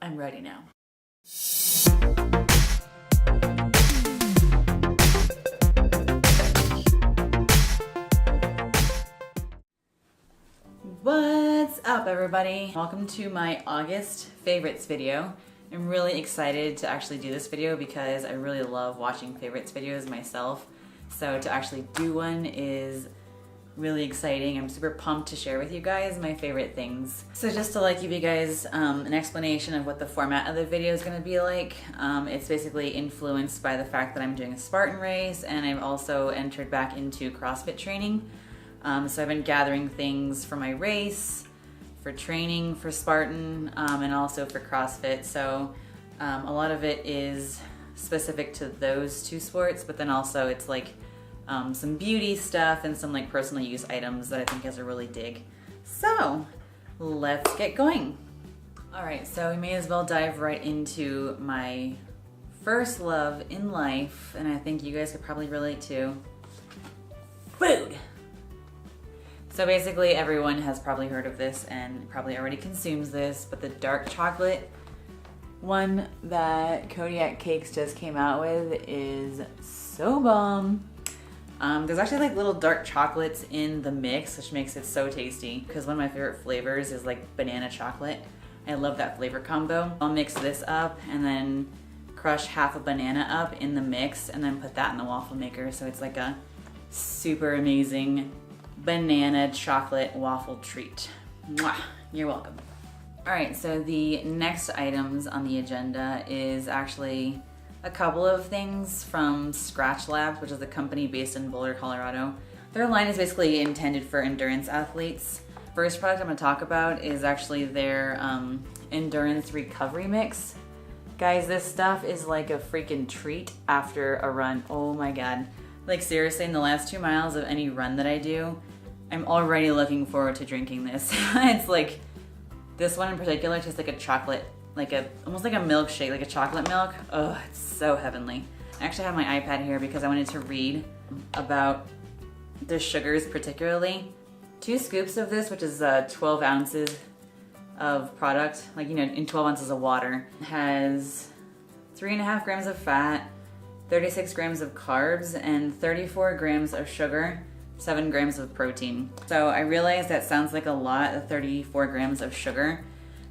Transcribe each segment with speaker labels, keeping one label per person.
Speaker 1: I'm ready now. What's up, everybody? Welcome to my August favorites video. I'm really excited to actually do this video because I really love watching favorites videos myself. So to actually do one is really exciting. I'm super pumped to share with you guys my favorite things. So just to give you guys an explanation of what the format of the video is going to be like, it's basically influenced by the fact that I'm doing a Spartan race and I've also entered back into CrossFit training. So I've been gathering things for my race, for training, for Spartan, and also for CrossFit. So a lot of it is specific to those two sports, but then also it's some beauty stuff and some personal use items that I think guys are really dig. So let's get going. All right, so we may as well dive right into my first love in life, and I think you guys could probably relate to food. So basically everyone has probably heard of this and probably already consumes this, but the dark chocolate one that Kodiak Cakes just came out with is so bomb. There's actually little dark chocolates in the mix, which makes it so tasty because one of my favorite flavors is banana chocolate. I love that flavor combo. I'll mix this up and then crush half a banana up in the mix and then put that in the waffle maker. So it's like a super amazing banana chocolate waffle treat. Mwah! You're welcome. All right, so the next items on the agenda is actually a couple of things from Skratch Labs, which is a company based in Boulder, Colorado. Their line is basically intended for endurance athletes. First product I'm gonna talk about is actually their endurance recovery mix. Guys, this stuff is like a freaking treat after a run. Oh my God. Seriously, in the last 2 miles of any run that I do, I'm already looking forward to drinking this. It's this one in particular tastes like a chocolate, almost like a milkshake, like a chocolate milk. Oh, it's so heavenly. I actually have my iPad here because I wanted to read about the sugars particularly. 2 scoops of this, which is 12 ounces of product, in 12 ounces of water, has 3.5 grams of fat, 36 grams of carbs, and 34 grams of sugar, 7 grams of protein. So I realized that sounds like a lot, 34 grams of sugar.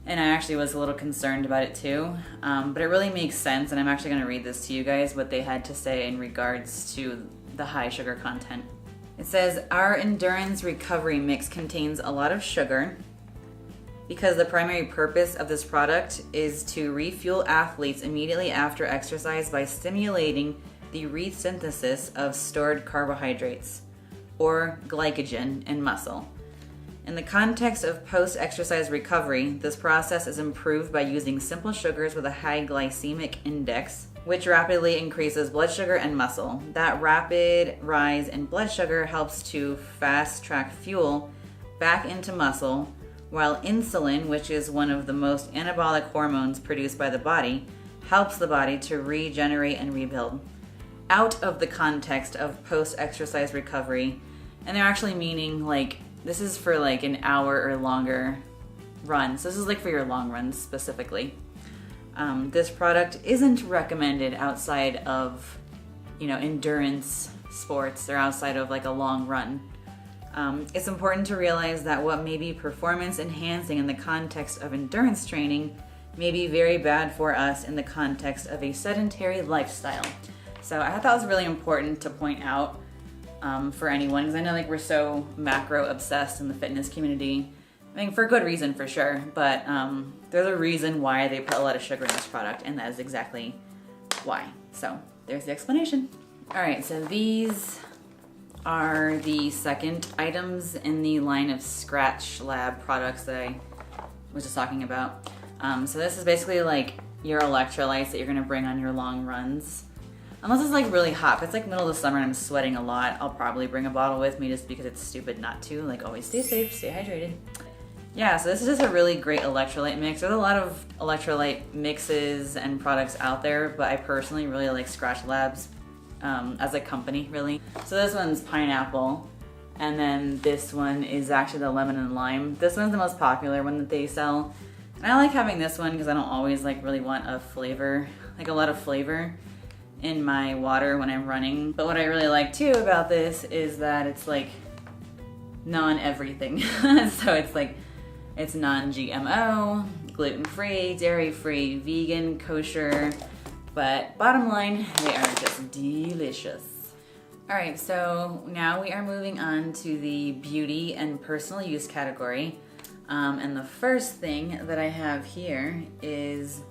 Speaker 1: And I actually was a little concerned about it too, but it really makes sense, and I'm actually going to read this to you guys, what they had to say in regards to the high sugar content. It says, our endurance recovery mix contains a lot of sugar because the primary purpose of this product is to refuel athletes immediately after exercise by stimulating the resynthesis of stored carbohydrates, or glycogen, in muscle. In the context of post-exercise recovery, this process is improved by using simple sugars with a high glycemic index, which rapidly increases blood sugar and muscle. That rapid rise in blood sugar helps to fast-track fuel back into muscle, while insulin, which is one of the most anabolic hormones produced by the body, helps the body to regenerate and rebuild. Out of the context of post-exercise recovery, and they're actually meaning this is for an hour or longer runs. This is for your long runs specifically. This product isn't recommended outside of, endurance sports or outside of a long run. It's important to realize that what may be performance enhancing in the context of endurance training may be very bad for us in the context of a sedentary lifestyle. So I thought that was really important to point out for anyone, because I know we're so macro obsessed in the fitness community. I mean, for good reason for sure, but there's a reason why they put a lot of sugar in this product, and that is exactly why. So there's the explanation. All right, so these are the second items in the line of Skratch Lab products that I was just talking about. So this is basically your electrolytes that you're gonna bring on your long runs. Unless it's really hot. If it's middle of the summer and I'm sweating a lot, I'll probably bring a bottle with me just because it's stupid not to. Always stay safe, stay hydrated. Yeah, so this is just a really great electrolyte mix. There's a lot of electrolyte mixes and products out there, but I personally really like Skratch Labs as a company, really. So this one's pineapple, and then this one is actually the lemon and lime. This one's the most popular one that they sell. And I like having this one because I don't always like really want a flavor, like a lot of flavor in my water when I'm running. But what I really like too about this is that it's like non-everything. So it's like, it's non-GMO, gluten-free, dairy-free, vegan, kosher, but bottom line, they are just delicious. All right, so now we are moving on to the beauty and personal use category. And the first thing that I have here is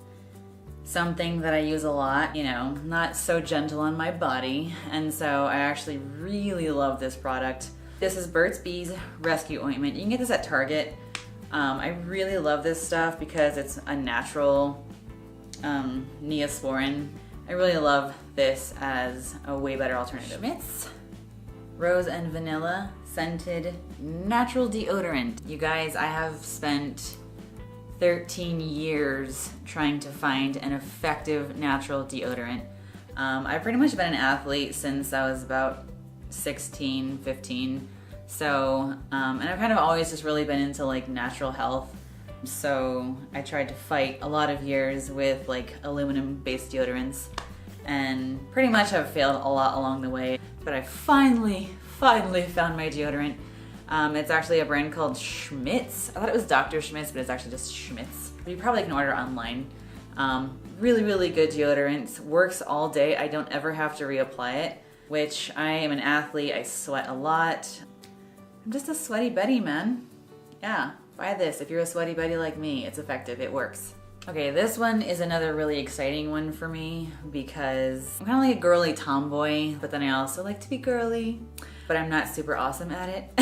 Speaker 1: something that I use a lot, you know, not so gentle on my body. And so I actually really love this product. This is Burt's Bees Rescue Ointment. You can get this at Target. I really love this stuff because it's a natural Neosporin. I really love this as a way better alternative. Schmidt's Rose and Vanilla Scented Natural Deodorant. You guys, I have spent 13 years trying to find an effective natural deodorant. I've pretty much been an athlete since I was about 16, 15. So, and I've kind of always just really been into like natural health. So I tried to fight a lot of years with like aluminum-based deodorants and pretty much have failed a lot along the way. But I finally found my deodorant. It's actually a brand called Schmidt's. I thought it was Dr. Schmidt's, but it's actually just Schmidt's. You probably can order online. Really good deodorant. Works all day. I don't ever have to reapply it, which I am an athlete. I sweat a lot. I'm just a sweaty Betty, man. Yeah, buy this. If you're a sweaty Betty like me, it's effective. It works. Okay, this one is another really exciting one for me because I'm kind of like a girly tomboy, but then I also like to be girly, but I'm not super awesome at it.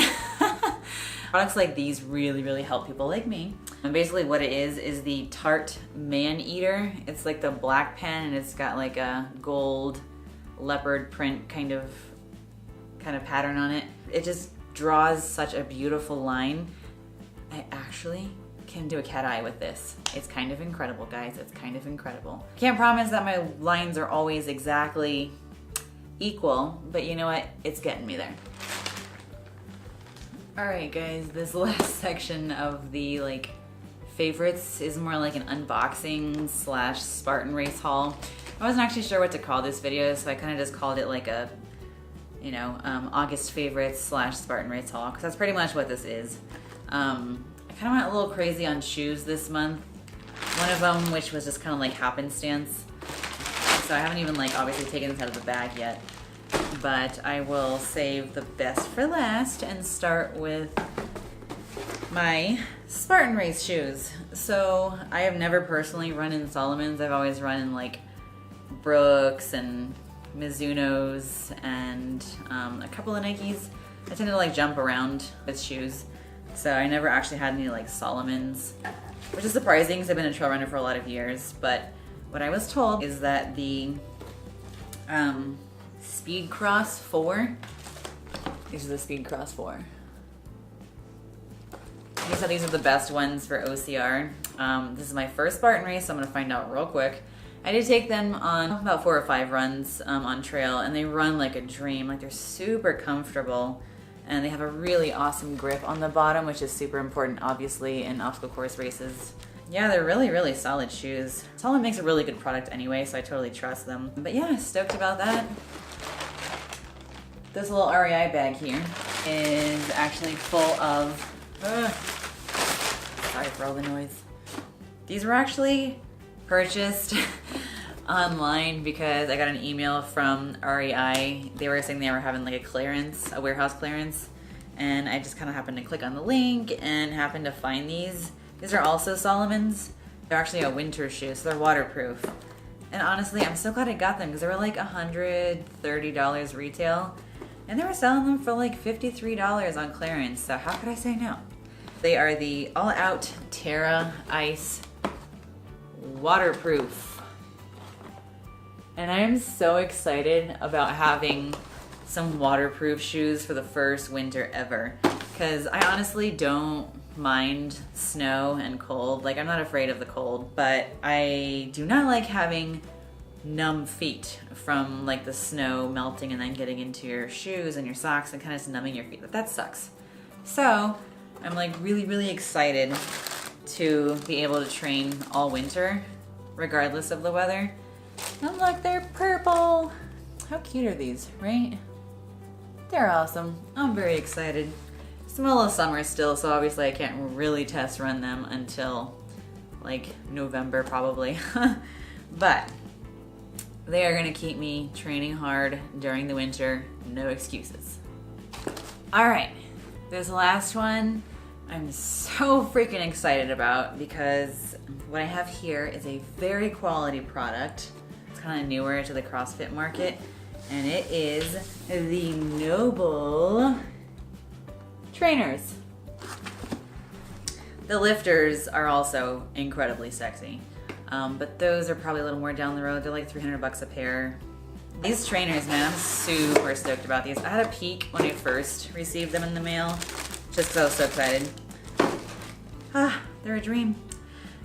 Speaker 1: Products like these really help people like me. And basically what it is the Tarte Maneater. It's like the black pen and it's got like a gold leopard print kind of pattern on it. It just draws such a beautiful line. I actually can do a cat eye with this. It's kind of incredible, guys. It's kind of incredible. Can't promise that my lines are always exactly equal, but you know what? It's getting me there. All right, guys, this last section of the like favorites is more like an unboxing / Spartan Race haul. I wasn't actually sure what to call this video, so I kind of just called it like a, you know, August favorites / Spartan Race haul, because that's pretty much what this is. I kind of went a little crazy on shoes this month. One of them, which was just kind of like happenstance. So I haven't even like obviously taken this out of the bag yet, but I will save the best for last and start with my Spartan Race shoes. So I have never personally run in Salomon's. I've always run in like Brooks and Mizuno's and a couple of Nikes. I tend to like jump around with shoes. So I never actually had any like Salomon's, which is surprising because I've been a trail runner for a lot of years. But what I was told is that the Speedcross 4, these are the Speedcross 4. He said these are the best ones for OCR. This is my first Spartan race, so I'm gonna find out real quick. I did take them on about 4 or 5 runs on trail, and they run like a dream. Like they're super comfortable. And they have a really awesome grip on the bottom, which is super important, obviously, in obstacle course races. Yeah, they're really solid shoes. Salomon makes a really good product anyway, so I totally trust them. But yeah, stoked about that. This little REI bag here is actually full of... sorry for all the noise. These were actually purchased online because I got an email from REI. They were saying they were having like a clearance, a warehouse clearance, and I just kind of happened to click on the link and happened to find these. These are also Salomon's. They're actually a winter shoe, so they're waterproof. And honestly, I'm so glad I got them because they were like $130 retail, and they were selling them for like $53 on clearance, so how could I say no? They are the All Out Terra Ice Waterproof. And I am so excited about having some waterproof shoes for the first winter ever. Because I honestly don't mind snow and cold. Like, I'm not afraid of the cold, but I do not like having numb feet from like the snow melting and then getting into your shoes and your socks and kind of just numbing your feet. That sucks. So I'm like really excited to be able to train all winter, regardless of the weather. And look, they're purple. How cute are these, right? They're awesome. I'm very excited. It's the middle of summer still, so obviously I can't really test run them until like November probably. But they are gonna keep me training hard during the winter, no excuses. All right, this last one I'm so freaking excited about because what I have here is a very quality product. It's kind of newer to the CrossFit market, and it is the NoBull trainers. The lifters are also incredibly sexy, but those are probably a little more down the road. They're like 300 bucks a pair. These trainers, man, I'm super stoked about these. I had a peek when I first received them in the mail, just because I was so excited. They're a dream.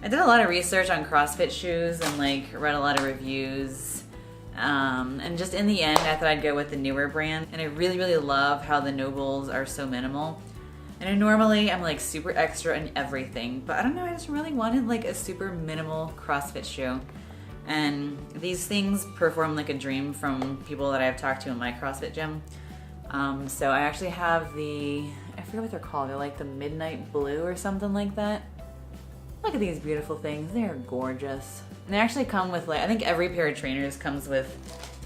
Speaker 1: I did a lot of research on CrossFit shoes and like read a lot of reviews. And just in the end, I thought I'd go with the newer brand. And I really, really love how the NoBulls are so minimal. And normally I'm like super extra in everything, but I don't know, I just really wanted like a super minimal CrossFit shoe. And these things perform like a dream from people that I've talked to in my CrossFit gym. So I actually have I forget what they're called. They're like the Midnight Blue or something like that. Look at these beautiful things. They are gorgeous. And they actually come with like, I think every pair of trainers comes with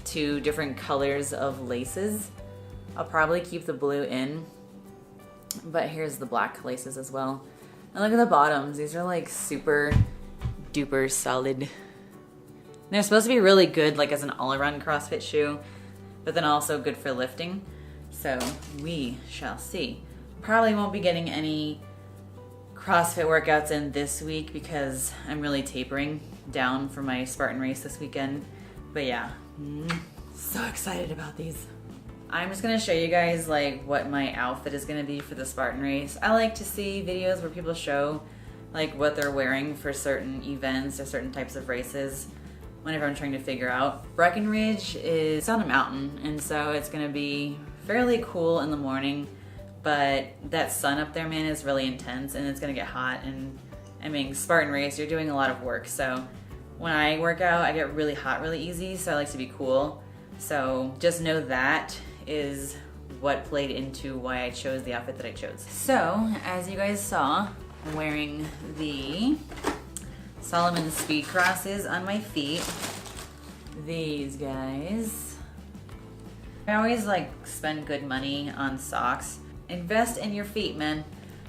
Speaker 1: 2 different colors of laces. I'll probably keep the blue in, but here's the black laces as well. And look at the bottoms. These are like super duper solid. They're supposed to be really good like as an all-around CrossFit shoe, but then also good for lifting. So we shall see. Probably won't be getting any CrossFit workouts in this week because I'm really tapering down for my Spartan race this weekend. But yeah, so excited about these. I'm just gonna show you guys like what my outfit is gonna be for the Spartan race. I like to see videos where people show like what they're wearing for certain events or certain types of races whenever I'm trying to figure out. Breckenridge is on a mountain, and so it's gonna be fairly cool in the morning, but that sun up there, man, is really intense and it's gonna get hot. And I mean, Spartan race, you're doing a lot of work. So when I work out, I get really hot really easy, so I like to be cool. So just know that is what played into why I chose the outfit that I chose. So as you guys saw, I'm wearing the Salomon Speedcrosses on my feet. These guys. I always like spend good money on socks. Invest in your feet, man.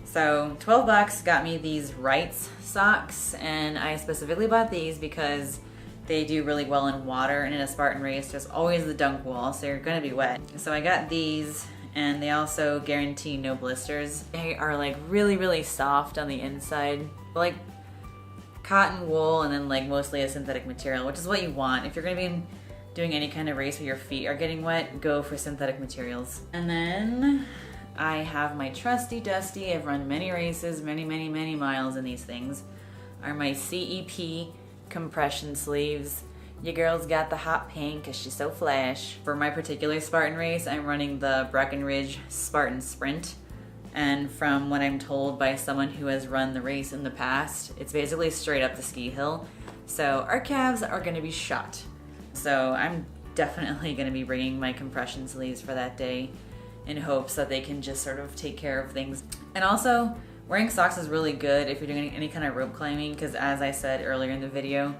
Speaker 1: So 12 bucks got me these Wrights socks, and I specifically bought these because they do really well in water, and in a Spartan race there's always the dunk wall, so you're gonna be wet. So I got these, and they also guarantee no blisters. They are like really, really soft on the inside. Like cotton wool and then like mostly a synthetic material, which is what you want. If you're gonna be doing any kind of race where your feet are getting wet, go for synthetic materials. And then I have my trusty dusty, I've run many races, many miles in these things, are my CEP compression sleeves. Your girl's got the hot pink because she's so flash. For my particular Spartan race, I'm running the Breckenridge Spartan Sprint. And from what I'm told by someone who has run the race in the past, it's basically straight up the ski hill. So our calves are gonna be shot. So I'm definitely gonna be bringing my compression sleeves for that day in hopes that they can just sort of take care of things. And also, wearing socks is really good if you're doing any kind of rope climbing, because as I said earlier in the video,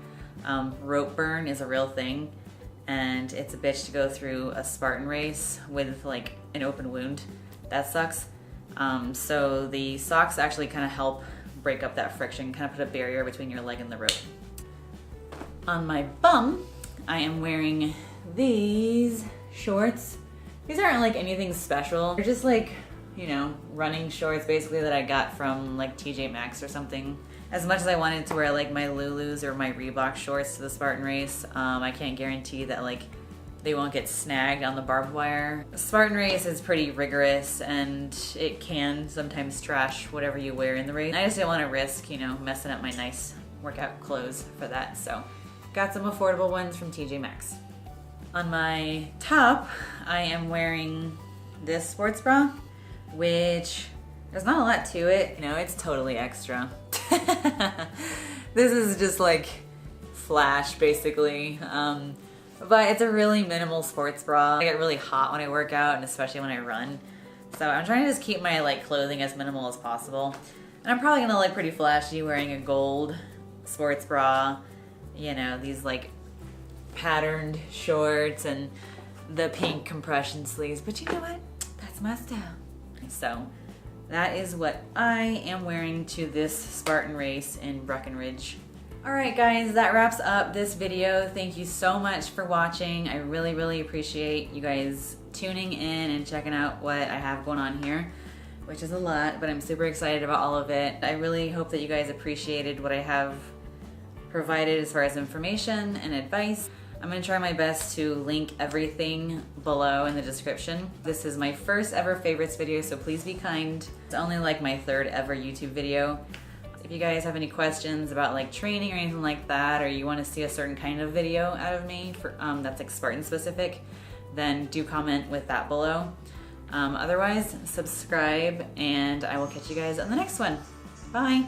Speaker 1: rope burn is a real thing, and it's a bitch to go through a Spartan race with like an open wound. That sucks. So the socks actually kind of help break up that friction, kind of put a barrier between your leg and the rope. On my bum, I am wearing these shorts. These aren't like anything special. They're just like, you know, running shorts basically that I got from like TJ Maxx or something. As much as I wanted to wear like my Lulus or my Reebok shorts to the Spartan race, I can't guarantee that like they won't get snagged on the barbed wire. The Spartan race is pretty rigorous and it can sometimes trash whatever you wear in the race. I just didn't want to risk, you know, messing up my nice workout clothes for that. So got some affordable ones from TJ Maxx. On my top, I am wearing this sports bra, which there's not a lot to it. You know, it's totally extra. This is just like Flash basically. But it's a really minimal sports bra. I get really hot when I work out and especially when I run. So I'm trying to just keep my like clothing as minimal as possible. And I'm probably gonna look pretty flashy wearing a gold sports bra, you know, these like patterned shorts and the pink compression sleeves. But you know what? That's my style. So that is what I am wearing to this Spartan race in Breckenridge. Alright guys, that wraps up this video. Thank you so much for watching. I really, really appreciate you guys tuning in and checking out what I have going on here, which is a lot, but I'm super excited about all of it. I really hope that you guys appreciated what I have provided as far as information and advice. I'm gonna try my best to link everything below in the description. This is my first ever favorites video, so please be kind. It's only like my third ever YouTube video. If you guys have any questions about like training or anything like that, or you want to see a certain kind of video out of me for that's like Spartan specific, then do comment with that below. Otherwise, subscribe and I will catch you guys on the next one. Bye.